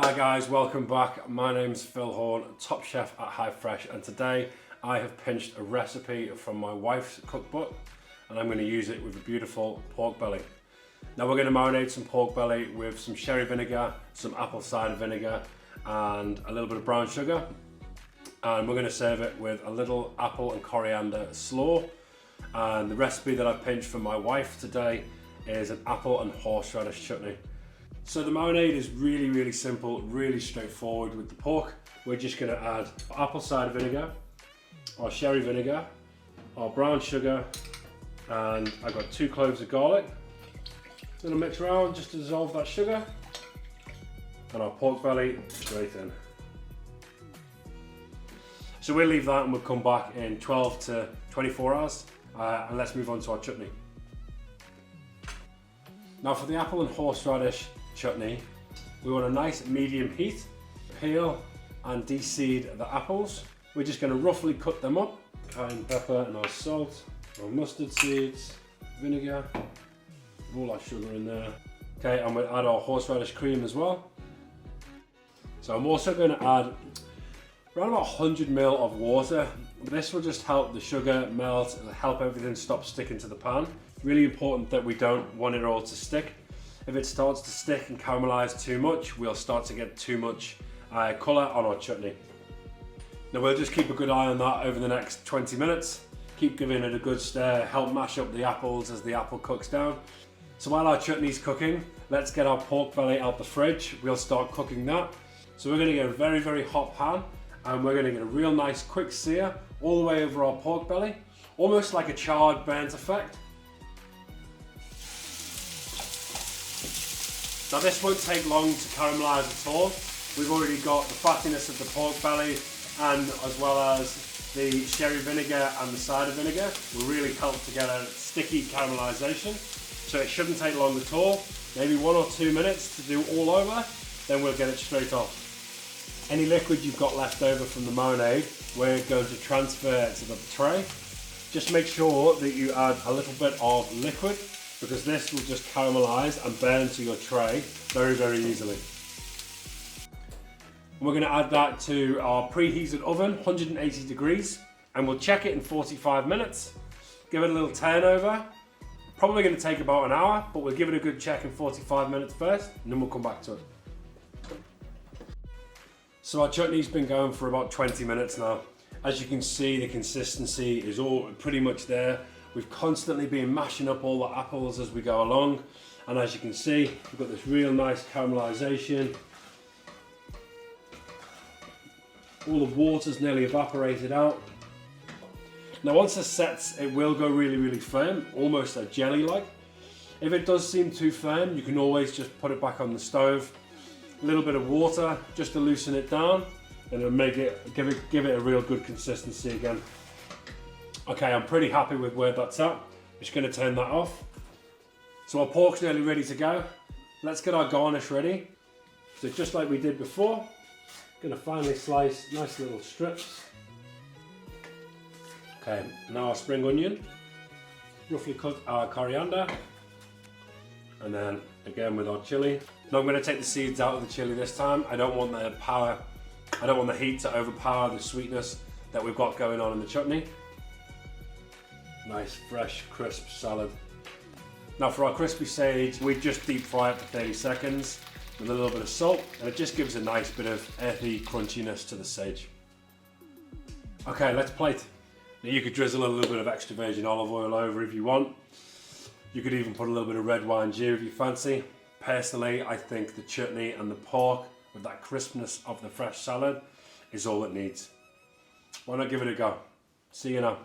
Hi guys, welcome back. My name's Phil Horn, top chef at Hive Fresh, and today I have pinched a recipe from my wife's cookbook and I'm going to use it with a beautiful pork belly. Now we're going to marinate some pork belly with some sherry vinegar, some apple cider vinegar and a little bit of brown sugar, and we're going to serve it with a little apple and coriander slaw. And the recipe that I've pinched from my wife today is an apple and horseradish chutney. So the marinade is really simple, really straightforward with the pork. We're just going to add apple cider vinegar, our sherry vinegar, our brown sugar, and I've got 2 cloves of garlic. Going to mix around just to dissolve that sugar, and our pork belly straight in. So we'll leave that and we'll come back in 12 to 24 hours and let's move on to our chutney. Now for the apple and horseradish chutney, we want a nice medium heat. Peel and de-seed the apples. We're just going to roughly cut them up. Cayenne pepper and our salt, our mustard seeds, vinegar, all our sugar in there. Okay, and we'll add our horseradish cream as well. So I'm also going to add around about 100 ml of water. This will just help the sugar melt, it'll help everything stop sticking to the pan. Really important that we don't want it all to stick. If it starts to stick and caramelize too much, we'll start to get too much colour on our chutney. Now we'll just keep a good eye on that over the next 20 minutes. Keep giving it a good stir, help mash up the apples as the apple cooks down. So while our chutney's cooking, let's get our pork belly out the fridge. We'll start cooking that. So we're going to get a very hot pan and we're going to get a real nice quick sear all the way over our pork belly, almost like a charred burnt effect. Now this won't take long to caramelise at all. We've already got the fattiness of the pork belly and as well as the sherry vinegar and the cider vinegar will really help to get a sticky caramelisation. So it shouldn't take long at all. Maybe 1 or 2 minutes to do all over, then we'll get it straight off. Any liquid you've got left over from the marinade, we're going to transfer to the tray. Just make sure that you add a little bit of liquid, because this will just caramelise and burn to your tray very easily. We're going to add that to our preheated oven, 180 degrees, and we'll check it in 45 minutes. Give it a little turn over. Probably going to take about an hour, but we'll give it a good check in 45 minutes first, and then we'll come back to it. So our chutney's been going for about 20 minutes now. As you can see, the consistency is all pretty much there. We've constantly been mashing up all the apples as we go along, and as you can see, we've got this real nice caramelization. All the water's nearly evaporated out. Now once this sets, it will go really firm, almost like jelly-like. If it does seem too firm, you can always just put it back on the stove. A little bit of water just to loosen it down, and it'll make it give it a real good consistency again. Okay, I'm pretty happy with where that's at. I'm just going to turn that off. So our pork's nearly ready to go. Let's get our garnish ready. So just like we did before, going to finely slice nice little strips. Okay, now our spring onion, roughly cut our coriander, and then again with our chilli. Now I'm going to take the seeds out of the chilli this time. I don't want the heat to overpower the sweetness that we've got going on in the chutney. Nice, fresh, crisp salad. Now for our crispy sage, we just deep fry it for 30 seconds with a little bit of salt, and it just gives a nice bit of earthy crunchiness to the sage. Okay, let's plate. Now you could drizzle a little bit of extra virgin olive oil over if you want. You could even put a little bit of red wine gear if you fancy. Personally, I think the chutney and the pork with that crispness of the fresh salad is all it needs. Why not give it a go? See you now.